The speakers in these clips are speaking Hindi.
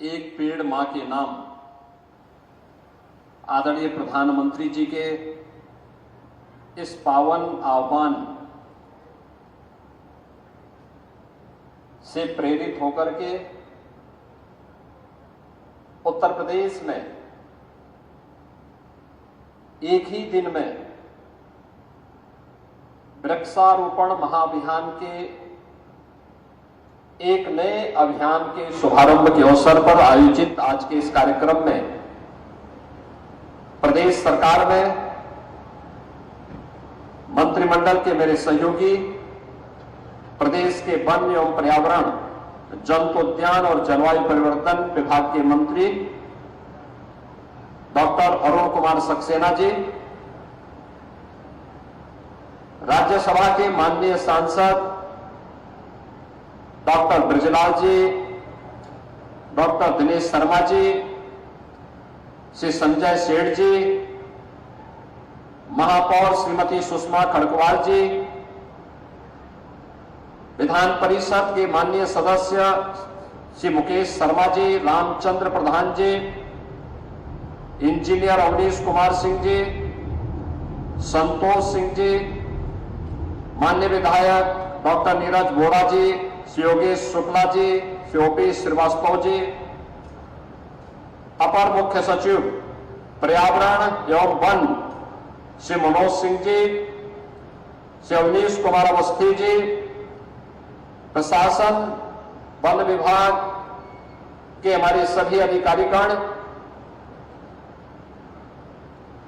एक पेड़ मां के नाम आदरणीय प्रधानमंत्री जी के इस पावन आह्वान से प्रेरित होकर के उत्तर प्रदेश में एक ही दिन में वृक्षारोपण महाअभियान के एक नए अभियान के शुभारंभ के अवसर पर आयोजित आज के इस कार्यक्रम में प्रदेश सरकार में मंत्रिमंडल के मेरे सहयोगी, प्रदेश के वन एवं पर्यावरण, जंतुद्यान और जलवायु परिवर्तन विभाग के मंत्री डॉक्टर अरुण कुमार सक्सेना जी, राज्यसभा के माननीय सांसद डॉक्टर ब्रजलाल जी, डॉक्टर दिनेश शर्मा जी, श्री संजय सेठ जी, महापौर श्रीमती सुषमा खड़गवाल जी, विधान परिषद के माननीय सदस्य श्री मुकेश शर्मा जी, रामचंद्र प्रधान जी, इंजीनियर अवनीश कुमार सिंह जी, संतोष सिंह जी, माननीय विधायक डॉक्टर नीरज वोरा जी, श्री योगेश शुक्ला जी, श्री ओपी श्रीवास्तव जी, अपर मुख्य सचिव पर्यावरण एवं वन श्री मनोज सिंह जी, श्री अवनीश कुमार अवस्थी जी, प्रशासन वन विभाग के हमारे सभी अधिकारीगण,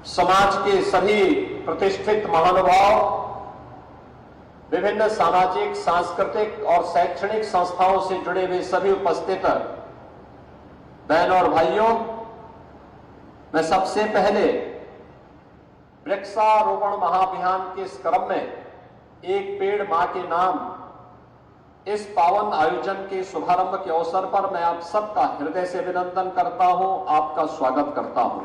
समाज के सभी प्रतिष्ठित महानुभाव, विभिन्न सामाजिक, सांस्कृतिक और शैक्षणिक संस्थाओं से जुड़े हुए सभी उपस्थित बहनों और भाइयों, मैं सबसे पहले वृक्षारोपण महाअभियान के इस क्रम में एक पेड़ मां के नाम इस पावन आयोजन के शुभारंभ के अवसर पर मैं आप सबका हृदय से अभिनंदन करता हूं, आपका स्वागत करता हूं।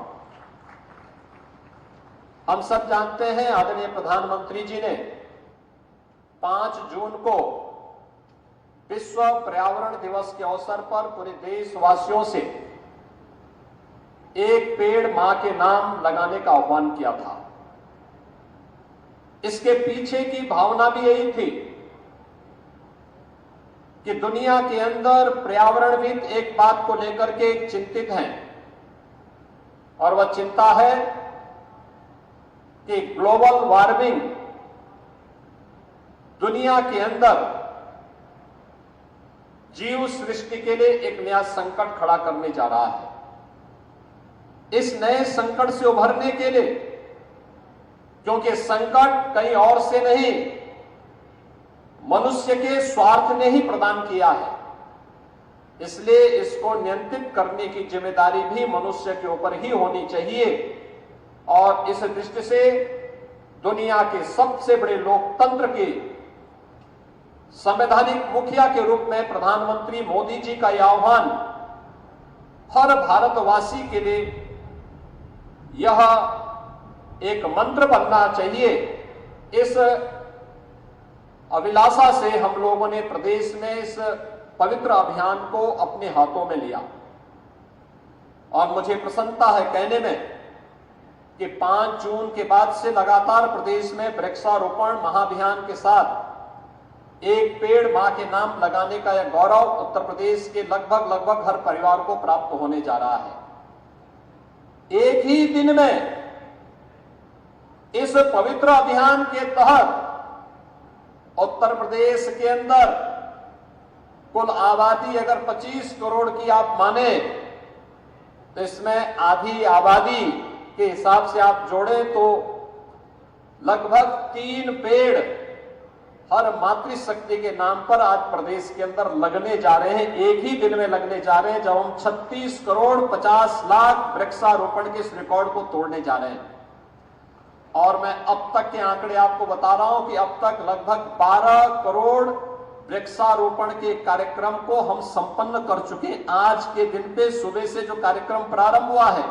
हम सब जानते हैं आदरणीय प्रधानमंत्री जी ने 5 जून को विश्व पर्यावरण दिवस के अवसर पर पूरे देशवासियों से एक पेड़ मां के नाम लगाने का आह्वान किया था। इसके पीछे की भावना भी यही थी कि दुनिया के अंदर पर्यावरणविद एक बात को लेकर के चिंतित हैं और वह चिंता है कि ग्लोबल वार्मिंग दुनिया के अंदर जीव सृष्टि के लिए एक नया संकट खड़ा करने जा रहा है। इस नए संकट से उभरने के लिए, क्योंकि संकट कहीं और से नहीं, मनुष्य के स्वार्थ ने ही प्रदान किया है, इसलिए इसको नियंत्रित करने की जिम्मेदारी भी मनुष्य के ऊपर ही होनी चाहिए। और इस दृष्टि से दुनिया के सबसे बड़े लोकतंत्र के संवैधानिक मुखिया के रूप में प्रधानमंत्री मोदी जी का यह आह्वान हर भारतवासी के लिए यह एक मंत्र बनना चाहिए। इस अभिलाषा से हम लोगों ने प्रदेश में इस पवित्र अभियान को अपने हाथों में लिया और मुझे प्रसन्नता है कहने में कि 5 जून के बाद से लगातार प्रदेश में वृक्षारोपण महाअभियान के साथ एक पेड़ मां के नाम लगाने का यह गौरव उत्तर प्रदेश के लगभग हर परिवार को प्राप्त होने जा रहा है। एक ही दिन में इस पवित्र अभियान के तहत उत्तर प्रदेश के अंदर कुल आबादी अगर 25 करोड़ की आप माने तो इसमें आधी आबादी के हिसाब से आप जोड़े तो लगभग 3 पेड़ हर मातृशक्ति के नाम पर आज प्रदेश के अंदर लगने जा रहे हैं। एक ही दिन में लगने जा रहे हैं, जब हम 36 करोड़ 50 लाख वृक्षारोपण के इस रिकॉर्ड को तोड़ने जा रहे हैं। और मैं अब तक के आंकड़े आपको बता रहा हूं कि अब तक लगभग 12 करोड़ वृक्षारोपण के कार्यक्रम को हम संपन्न कर चुके हैं। आज के दिन पे सुबह से जो कार्यक्रम प्रारंभ हुआ है,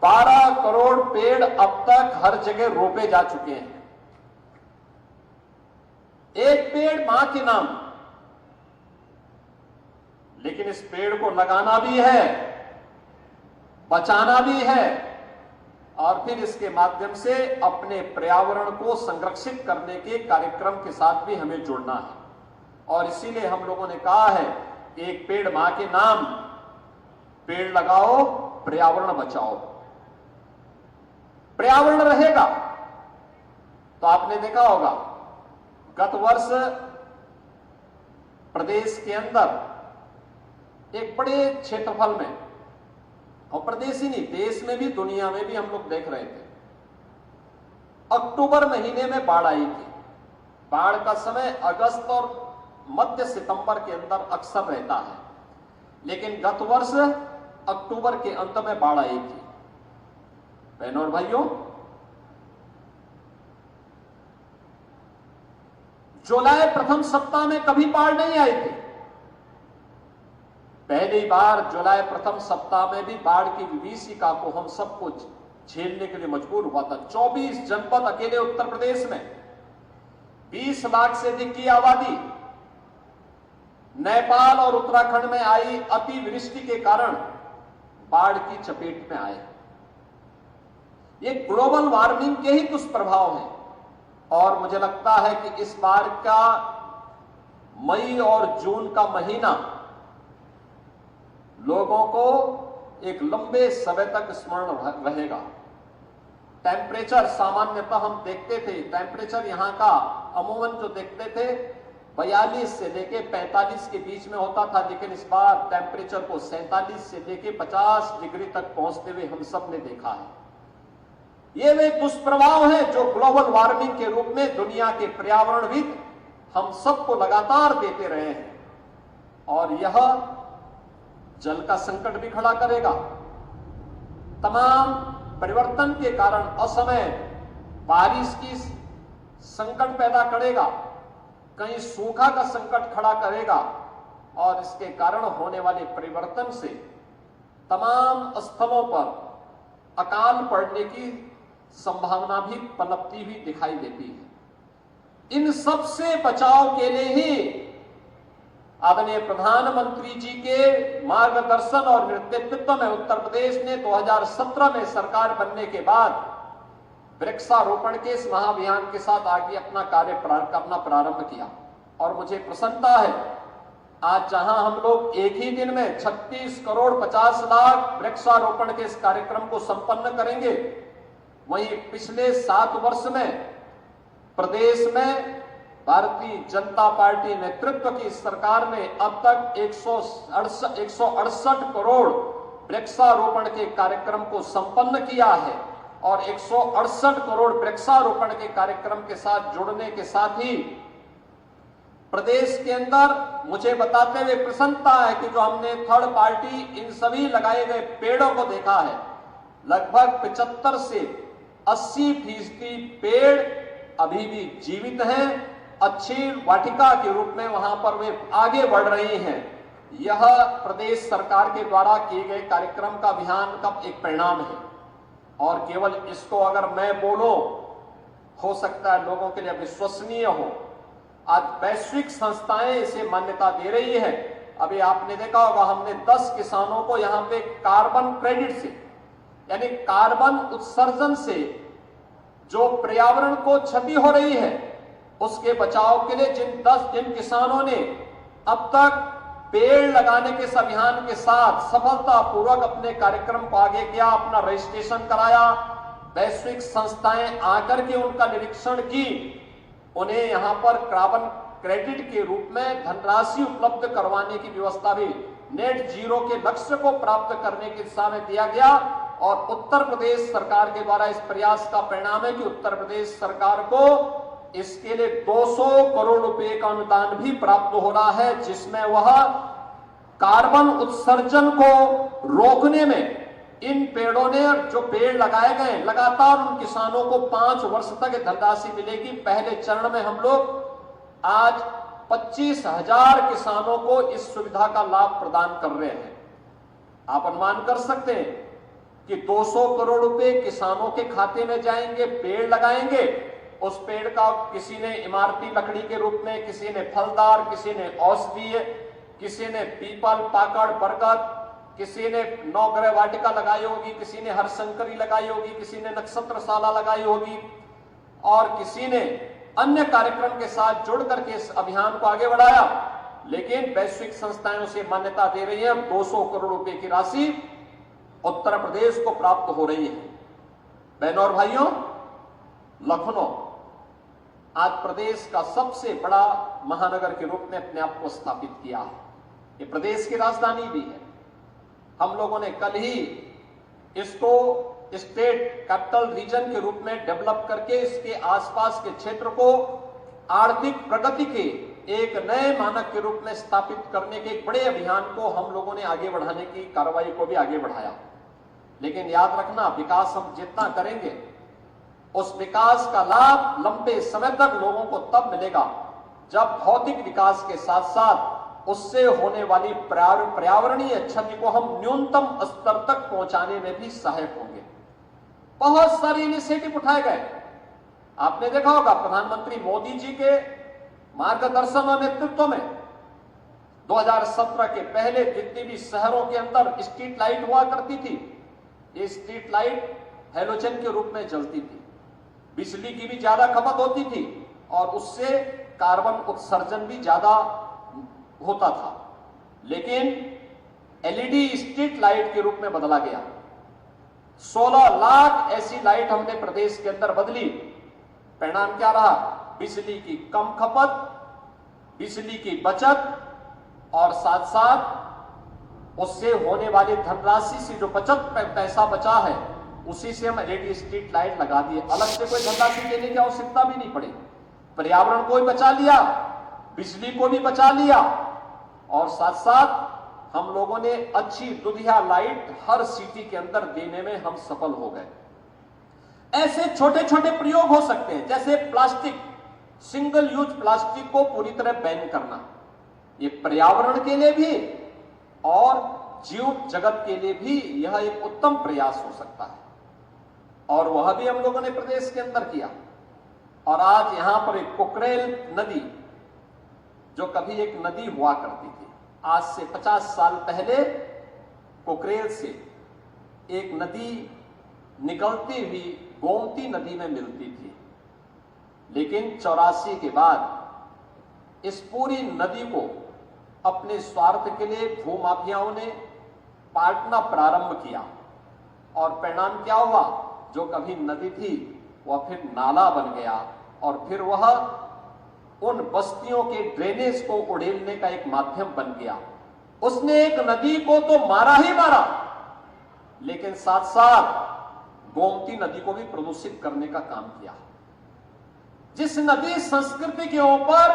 12 करोड़ पेड़ अब तक हर जगह रोपे जा चुके हैं। एक पेड़ मां के नाम, लेकिन लेकिन इस पेड़ को लगाना भी है, बचाना भी है और फिर इसके माध्यम से अपने पर्यावरण को संरक्षित करने के कार्यक्रम के साथ भी हमें जुड़ना है। और इसीलिए हम लोगों ने कहा है कि एक पेड़ मां के नाम, पेड़ लगाओ, पर्यावरण बचाओ। पर्यावरण रहेगा तो आपने देखा होगा गत वर्ष प्रदेश के अंदर एक बड़े क्षेत्रफल में, और प्रदेश ही नहीं देश में भी दुनिया में भी हम लोग देख रहे थे, अक्टूबर महीने में बाढ़ आई थी। बाढ़ का समय अगस्त और मध्य सितंबर के अंदर अक्सर रहता है, लेकिन गत वर्ष अक्टूबर के अंत में बाढ़ आई थी। बहनों और भाइयों, जुलाई प्रथम सप्ताह में कभी बाढ़ नहीं आई थी। पहली बार जुलाई प्रथम सप्ताह में भी बाढ़ की विभीषिका को हम सबको झेलने के लिए मजबूर हुआ था। 24 जनपद अकेले उत्तर प्रदेश में 20 लाख से अधिक की आबादी नेपाल और उत्तराखंड में आई अतिवृष्टि के कारण बाढ़ की चपेट में आए। ये ग्लोबल वार्मिंग के ही दुष्प्रभाव हैं और मुझे लगता है कि इस बार का मई और जून का महीना लोगों को एक लंबे समय तक स्मरण रहेगा। टेम्परेचर सामान्यतः हम देखते थे, टेम्परेचर यहां का अमूमन जो देखते थे 42 से लेके 45 के बीच में होता था, लेकिन इस बार टेम्परेचर को 47 से लेके 50 डिग्री तक पहुंचते हुए हम सब ने देखा है। ये वे दुष्प्रभाव हैं जो ग्लोबल वार्मिंग के रूप में दुनिया के पर्यावरणविद हम सबको लगातार देते रहे हैं, और यह जल का संकट भी खड़ा करेगा। तमाम परिवर्तन के कारण असमय बारिश की संकट पैदा करेगा, कहीं सूखा का संकट खड़ा करेगा, और इसके कारण होने वाले परिवर्तन से तमाम स्थलों पर अकाल पड़ने की संभावना भी पनपती हुई दिखाई देती है। इन सब से बचाव के लिए ही आदरणीय प्रधानमंत्री जी के मार्गदर्शन और नेतृत्व में उत्तर प्रदेश ने 2017 में सरकार बनने के बाद वृक्षारोपण के इस महाअभियान के साथ आगे अपना कार्य करना प्रारंभ किया। और मुझे प्रसन्नता है आज जहां हम लोग एक ही दिन में 36 करोड़ 50 लाख वृक्षारोपण के इस कार्यक्रम को संपन्न करेंगे, वहीं पिछले 7 वर्ष में प्रदेश में भारतीय जनता पार्टी नेतृत्व की सरकार ने अब तक 168 करोड़ वृक्षारोपण के कार्यक्रम को संपन्न किया है। और 168 करोड़ वृक्षारोपण के कार्यक्रम के साथ जुड़ने के साथ ही प्रदेश के अंदर मुझे बताते हुए प्रसन्नता है कि जो हमने थर्ड पार्टी इन सभी लगाए गए पेड़ों को देखा है, लगभग 75 से 80% पेड़ अभी भी जीवित हैं, अच्छी वाटिका के रूप में वहां पर वे आगे बढ़ रही हैं। यह प्रदेश सरकार के द्वारा किए गए कार्यक्रम का अभियान का एक परिणाम है। और केवल इसको अगर मैं बोलूं, हो सकता है लोगों के लिए विश्वसनीय हो, आज वैश्विक संस्थाएं इसे मान्यता दे रही है। अभी आपने देखा होगा हमने 10 किसानों को यहां पे कार्बन क्रेडिट से, यानी कार्बन उत्सर्जन से जो पर्यावरण को क्षति हो रही है उसके बचाव के लिए जिन किसानों ने अब तक पेड़ लगाने के इस अभियान के साथ सफलतापूर्वक अपने कार्यक्रम को आगे किया, अपना रजिस्ट्रेशन कराया, वैश्विक संस्थाएं आकर के उनका निरीक्षण की, उन्हें यहां पर कार्बन क्रेडिट के रूप में धनराशि उपलब्ध करवाने की व्यवस्था भी नेट जीरो के लक्ष्य को प्राप्त करने की दिशा में दिया गया। और उत्तर प्रदेश सरकार के द्वारा इस प्रयास का परिणाम है कि उत्तर प्रदेश सरकार को इसके लिए 200 करोड़ रुपए का अनुदान भी प्राप्त हो रहा है, जिसमें वह कार्बन उत्सर्जन को रोकने में इन पेड़ों ने, जो पेड़ लगाए गए लगातार उन किसानों को 5 वर्ष तक धनराशि मिलेगी। पहले चरण में हम लोग आज 25,000 किसानों को इस सुविधा का लाभ प्रदान कर रहे हैं। आप अनुमान कर सकते हैं कि 200 करोड़ रुपए किसानों के खाते में जाएंगे, पेड़ लगाएंगे, उस पेड़ का किसी ने इमारती लकड़ी के रूप में, किसी ने फलदार, किसी ने औषधीय, किसी ने पीपल, पाकड़, बरगद, किसी ने नवग्रह वाटिका लगाई होगी, किसी ने हरशंकरी लगाई होगी, किसी ने नक्षत्रशाला लगाई होगी और किसी ने अन्य कार्यक्रम के साथ जुड़ करके इस अभियान को आगे बढ़ाया। लेकिन वैश्विक संस्थाएं उसे मान्यता दे रही है। 200 करोड़ रुपए की राशि उत्तर प्रदेश को प्राप्त हो रही है। बहनों और भाइयों, लखनऊ आज प्रदेश का सबसे बड़ा महानगर के रूप में अपने आप को स्थापित किया है। ये प्रदेश की राजधानी भी है। हम लोगों ने कल ही इसको स्टेट कैपिटल रीजन के रूप में डेवलप करके इसके आसपास के क्षेत्र को आर्थिक प्रगति के एक नए मानक के रूप में स्थापित करने के एक बड़े अभियान को हम लोगों ने आगे बढ़ाने की कार्रवाई को भी आगे बढ़ाया। लेकिन याद रखना, विकास हम जितना करेंगे उस विकास का लाभ लंबे समय तक लोगों को तब मिलेगा जब भौतिक विकास के साथ साथ उससे होने वाली पर्यावरणीय क्षति को हम न्यूनतम स्तर तक पहुंचाने में भी सहायक होंगे। बहुत सारे इनिशिएटिव उठाए गए। आपने देखा होगा प्रधानमंत्री मोदी जी के मार्गदर्शन और नेतृत्व में 2017 के पहले जितनी भी शहरों के अंदर स्ट्रीट लाइट हुआ करती थी, ये स्ट्रीट लाइट हैलोजन के रूप में जलती थी। बिजली की भी ज्यादा खपत होती थी और उससे कार्बन उत्सर्जन भी ज्यादा होता था। लेकिन एलईडी स्ट्रीट लाइट के रूप में बदला गया। 16 लाख ऐसी लाइट हमने प्रदेश के अंदर बदली। परिणाम क्या रहा? बिजली की कम खपत, बिजली की बचत और साथ साथ उससे होने वाली धनराशि से जो बचत पैसा बचा है उसी से हम एलईडी स्ट्रीट लाइट लगा दिए। अलग से कोई धनराशि देने की आवश्यकता भी नहीं पड़ी। पर्यावरण को भी बचा लिया, बिजली को भी बचा लिया और साथ साथ हम लोगों ने अच्छी दुधिया लाइट हर सिटी के अंदर देने में हम सफल हो गए। ऐसे छोटे छोटे प्रयोग हो सकते हैं, जैसे प्लास्टिक, सिंगल यूज प्लास्टिक को पूरी तरह बैन करना। ये पर्यावरण के लिए भी और जीव जगत के लिए भी यह एक उत्तम प्रयास हो सकता है और वह भी हम लोगों ने प्रदेश के अंदर किया। और आज यहां पर एक कुकरेल नदी, जो कभी एक नदी हुआ करती थी, आज से 50 साल पहले कुकरेल से एक नदी निकलती हुई गोमती नदी में मिलती थी। लेकिन 84 के बाद इस पूरी नदी को अपने स्वार्थ के लिए भूमाफियाओं ने पाटना प्रारंभ किया और परिणाम क्या हुआ? जो कभी नदी थी वह फिर नाला बन गया और फिर वह उन बस्तियों के ड्रेनेज को उड़ेलने का एक माध्यम बन गया। उसने एक नदी को तो मारा ही मारा, लेकिन साथ साथ गोमती नदी को भी प्रदूषित करने का काम किया। जिस नदी संस्कृति के ऊपर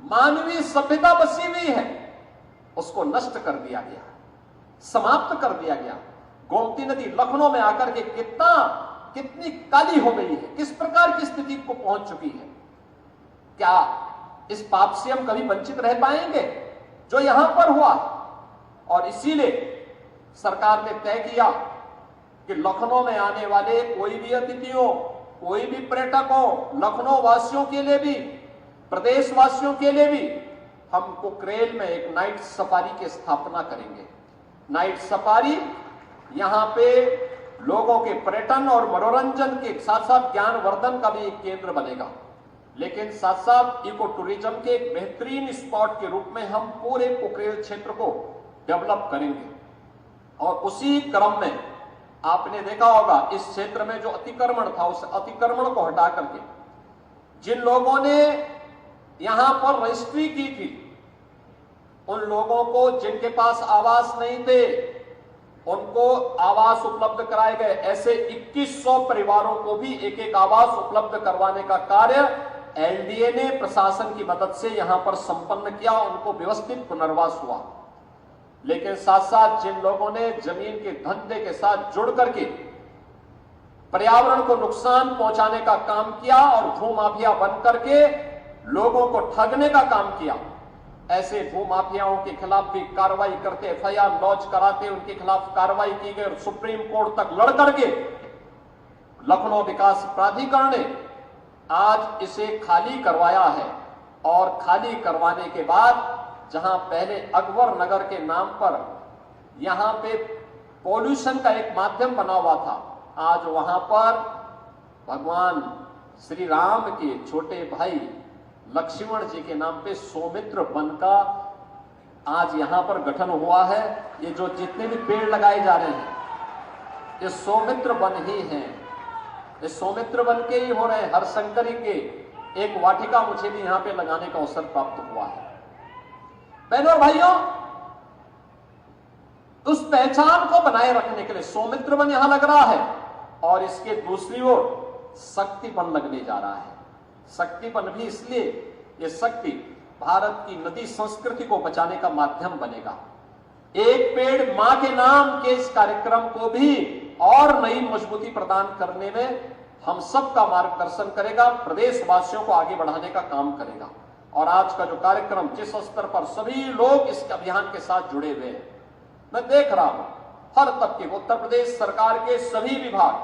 मानवीय सभ्यता बसी हुई है उसको नष्ट कर दिया गया, समाप्त कर दिया गया। गोमती नदी लखनऊ में आकर के कितनी काली हो गई है, किस प्रकार की स्थिति को पहुंच चुकी है। क्या इस पाप से हम कभी वंचित रह पाएंगे जो यहां पर हुआ? और इसीलिए सरकार ने तय किया कि लखनऊ में आने वाले कोई भी अतिथियों, कोई भी पर्यटकों, लखनऊ वासियों के लिए भी, प्रदेश वासियों के लिए भी हम कुकरेल में एक नाइट सफारी की स्थापना करेंगे। नाइट सफारी यहां पे लोगों के पर्यटन और मनोरंजन के साथ साथ ज्ञानवर्धन का भी एक केंद्र बनेगा। लेकिन साथ साथ इको टूरिज्म के एक बेहतरीन स्पॉट के रूप में हम पूरे कुकरेल क्षेत्र को डेवलप करेंगे। और उसी क्रम में आपने देखा होगा इस क्षेत्र में जो अतिक्रमण था, उस अतिक्रमण को हटा करके जिन लोगों ने यहां पर रजिस्ट्री की थी, उन लोगों को जिनके पास आवास नहीं थे उनको आवास उपलब्ध कराए गए। ऐसे 2100 परिवारों को भी एक एक आवास उपलब्ध करवाने का कार्य एलडीए ने प्रशासन की मदद से यहां पर संपन्न किया, उनको व्यवस्थित पुनर्वास हुआ। लेकिन साथ साथ जिन लोगों ने जमीन के धंधे के साथ जुड़ करके पर्यावरण को नुकसान पहुंचाने का काम किया और भूमाफिया बन करके लोगों को ठगने का काम किया, ऐसे भूमाफियाओं के खिलाफ भी कार्रवाई करते, एफआईआर लॉन्च कराते, उनके खिलाफ कार्रवाई की गई और सुप्रीम कोर्ट तक लड़ करके लखनऊ विकास प्राधिकरण ने आज इसे खाली करवाया है। और खाली करवाने के बाद जहां पहले अकबर नगर के नाम पर यहां पे पॉल्यूशन का एक माध्यम बना हुआ था, आज वहां पर भगवान श्री राम के छोटे भाई लक्ष्मण जी के नाम पे सौमित्र वन का आज यहां पर गठन हुआ है। ये जो जितने भी पेड़ लगाए जा रहे हैं ये सौमित्र वन ही हैं, ये सौमित्र वन के ही हो रहे हैं। हरशंकरी के एक वाटिका मुझे भी यहां पे लगाने का अवसर प्राप्त हुआ है। बहनों और भाइयों, उस पहचान को बनाए रखने के लिए सौमित्र वन यहां लग रहा है और इसके दूसरी ओर शक्ति वन लगने जा रहा है। शक्ति वन भी इसलिए, ये शक्ति भारत की नदी संस्कृति को बचाने का माध्यम बनेगा। एक पेड़ मां के नाम के इस कार्यक्रम को भी और नई मजबूती प्रदान करने में हम सबका मार्गदर्शन करेगा, प्रदेशवासियों को आगे बढ़ाने का काम करेगा। और आज का जो कार्यक्रम जिस स्तर पर सभी लोग इस अभियान के साथ जुड़े हुए हैं, मैं देख रहा हूं हर तबके, उत्तर प्रदेश सरकार के सभी विभाग,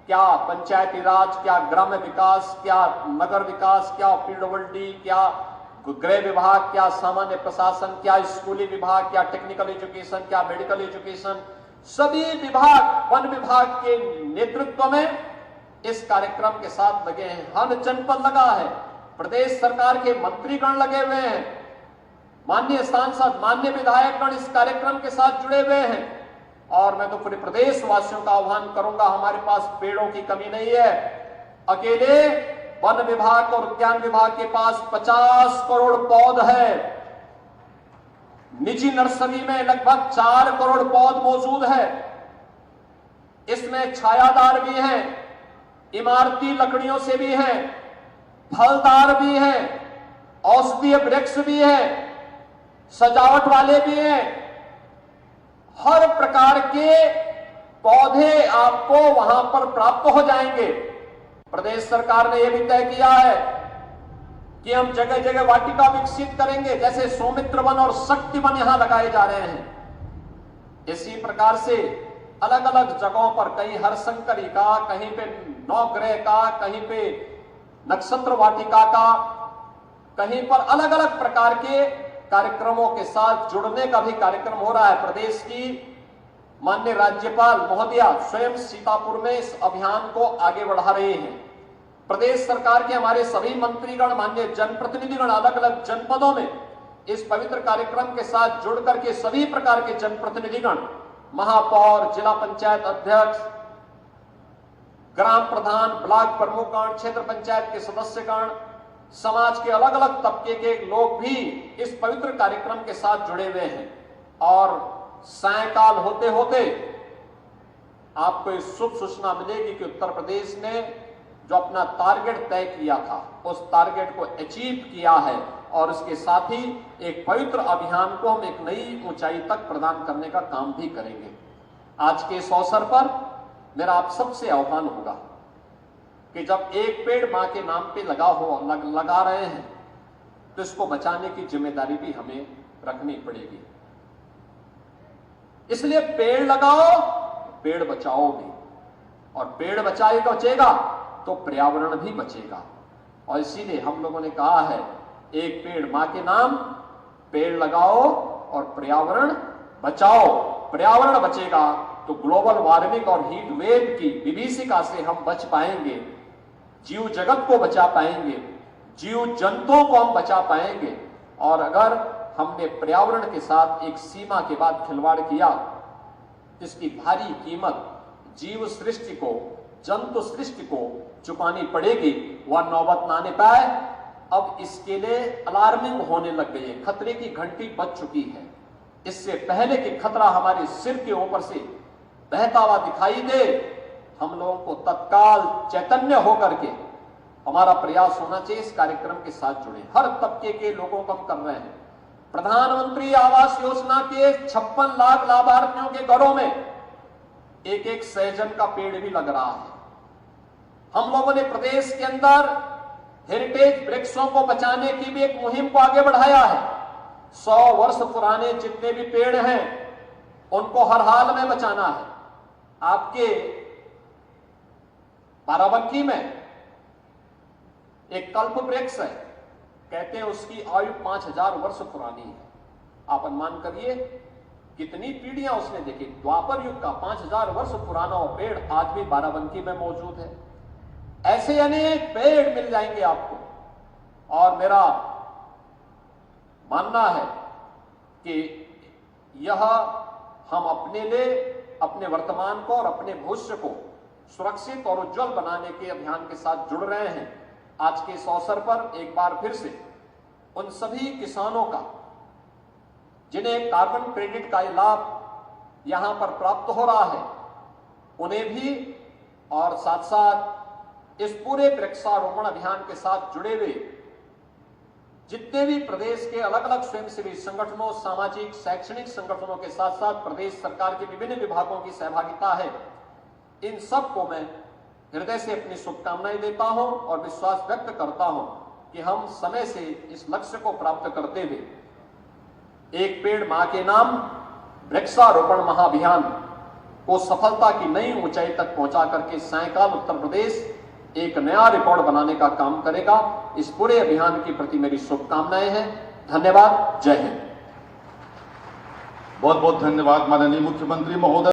क्या पंचायती राज, क्या ग्राम्य विकास, क्या नगर विकास, क्या पीडब्ल्यूडी, क्या गृह विभाग, क्या सामान्य प्रशासन, क्या स्कूली विभाग, क्या टेक्निकल एजुकेशन, क्या मेडिकल एजुकेशन, सभी विभाग वन विभाग के नेतृत्व में इस कार्यक्रम के साथ लगे हैं। हर जनपद लगा है, प्रदेश सरकार के मंत्रीगण लगे हुए हैं, माननीय सांसद, माननीय विधायकगण इस कार्यक्रम के साथ जुड़े हुए हैं। और मैं तो पूरे प्रदेशवासियों का आह्वान करूंगा, हमारे पास पेड़ों की कमी नहीं है। अकेले वन विभाग और उद्यान विभाग के पास 50 करोड़ पौध है, निजी नर्सरी में लगभग 4 करोड़ पौध मौजूद है। इसमें छायादार भी हैं, इमारती लकड़ियों से भी हैं, फलदार भी हैं, औषधीय वृक्ष भी हैं, सजावट वाले भी हैं। हर प्रकार के पौधे आपको वहां पर प्राप्त हो जाएंगे। प्रदेश सरकार ने यह भी तय किया है कि हम जगह जगह वाटिका विकसित करेंगे, जैसे सौमित्र वन और शक्ति वन यहां लगाए जा रहे हैं। इसी प्रकार से अलग अलग जगहों पर, कहीं हरशंकरी का, कहीं पे नवग्रह का, कहीं पे नक्षत्र वाटिका का, कहीं पर अलग अलग प्रकार के कार्यक्रमों के साथ जुड़ने का भी कार्यक्रम हो रहा है। प्रदेश की माननीय राज्यपाल महोदया स्वयं सीतापुर में इस अभियान को आगे बढ़ा रहे हैं। प्रदेश सरकार के हमारे सभी मंत्रीगण, माननीय जनप्रतिनिधिगण अलग अलग जनपदों में इस पवित्र कार्यक्रम के साथ जुड़ करके सभी प्रकार के जनप्रतिनिधिगण, महापौर, जिला पंचायत अध्यक्ष, ग्राम प्रधान, ब्लॉक प्रमुखगण, क्षेत्र पंचायत के सदस्यगण, समाज के अलग अलग तबके के लोग भी इस पवित्र कार्यक्रम के साथ जुड़े हुए हैं। और सायंकाल होते होते आपको इस शुभ सूचना मिलेगी कि उत्तर प्रदेश ने जो अपना टारगेट तय किया था उस टारगेट को अचीव किया है और उसके साथ ही एक पवित्र अभियान को हम एक नई ऊंचाई तक प्रदान करने का काम भी करेंगे। आज के इस अवसर पर मेरा आप सबसे आह्वान होगा कि जब एक पेड़ मां के नाम पे लगा रहे हैं तो इसको बचाने की जिम्मेदारी भी हमें रखनी पड़ेगी। इसलिए पेड़ लगाओ, पेड़ बचाओ भी, और पेड़ बचेगा तो पर्यावरण भी बचेगा। और इसीलिए हम लोगों ने कहा है, एक पेड़ मां के नाम, पेड़ लगाओ और पर्यावरण बचाओ। पर्यावरण बचेगा तो ग्लोबल वार्मिंग और हीट वेव की विभीषिका से हम बच पाएंगे, जीव जगत को बचा पाएंगे, जीव जंतुओं को हम बचा पाएंगे। और अगर हमने पर्यावरण के साथ एक सीमा के बाद खिलवाड़ किया, इसकी भारी कीमत जीव सृष्टि को, जंतु सृष्टि को चुकानी पड़ेगी। वह नौबत ना आने पाए। अब इसके लिए अलार्मिंग होने लग गई है, खतरे की घंटी बज चुकी है। इससे पहले कि खतरा हमारे सिर के ऊपर से बहता हुआ दिखाई दे, हम लोगों को तत्काल चैतन्य होकर के हमारा प्रयास होना चाहिए इस कार्यक्रम के साथ जुड़े। हर तबके के लोगों को हम कर रहे हैं। प्रधानमंत्री आवास योजना के 56 लाख लाभार्थियों के घरों में एक एक सहजन का पेड़ भी लग रहा है। हम लोगों ने प्रदेश के अंदर हेरिटेज वृक्षों को बचाने की भी एक मुहिम को आगे बढ़ाया है। 100 वर्ष पुराने जितने भी पेड़ हैं उनको हर हाल में बचाना है। आपके बाराबंकी में एक कल्प वृक्ष है, कहते हैं उसकी आयु 5000 वर्ष पुरानी है। आप अनुमान करिए कितनी पीढ़ियां उसने देखी। द्वापर युग का 5000 वर्ष पुराना वो पेड़ आज भी बाराबंकी में मौजूद है। ऐसे अनेक पेड़ मिल जाएंगे आपको। और मेरा मानना है कि यह हम अपने लिए, अपने वर्तमान को और अपने भविष्य को सुरक्षित और उज्जवल बनाने के अभियान के साथ जुड़ रहे हैं। आज के इस अवसर पर एक बार फिर से उन सभी किसानों का जिन्हें कार्बन क्रेडिट का लाभ यहां पर प्राप्त हो रहा है, उन्हें भी और साथ साथ इस पूरे वृक्षारोपण अभियान के साथ जुड़े हुए जितने भी प्रदेश के अलग अलग स्वयंसेवी संगठनों, सामाजिक शैक्षणिक संगठनों के साथ साथ प्रदेश सरकार के विभिन्न विभागों की सहभागिता है, इन सबको मैं हृदय से अपनी शुभकामनाएं देता हूं और विश्वास व्यक्त करता हूं कि हम समय से इस लक्ष्य को प्राप्त करते हुए एक पेड़ मां के नाम वृक्षारोपण महाअभियान को सफलता की नई ऊंचाई तक पहुंचा करके सायकाल उत्तर प्रदेश एक नया रिकॉर्ड बनाने का काम करेगा। इस पूरे अभियान के प्रति मेरी शुभकामनाएं हैं। धन्यवाद। जय हिंद। बहुत बहुत धन्यवाद माननीय मुख्यमंत्री महोदय।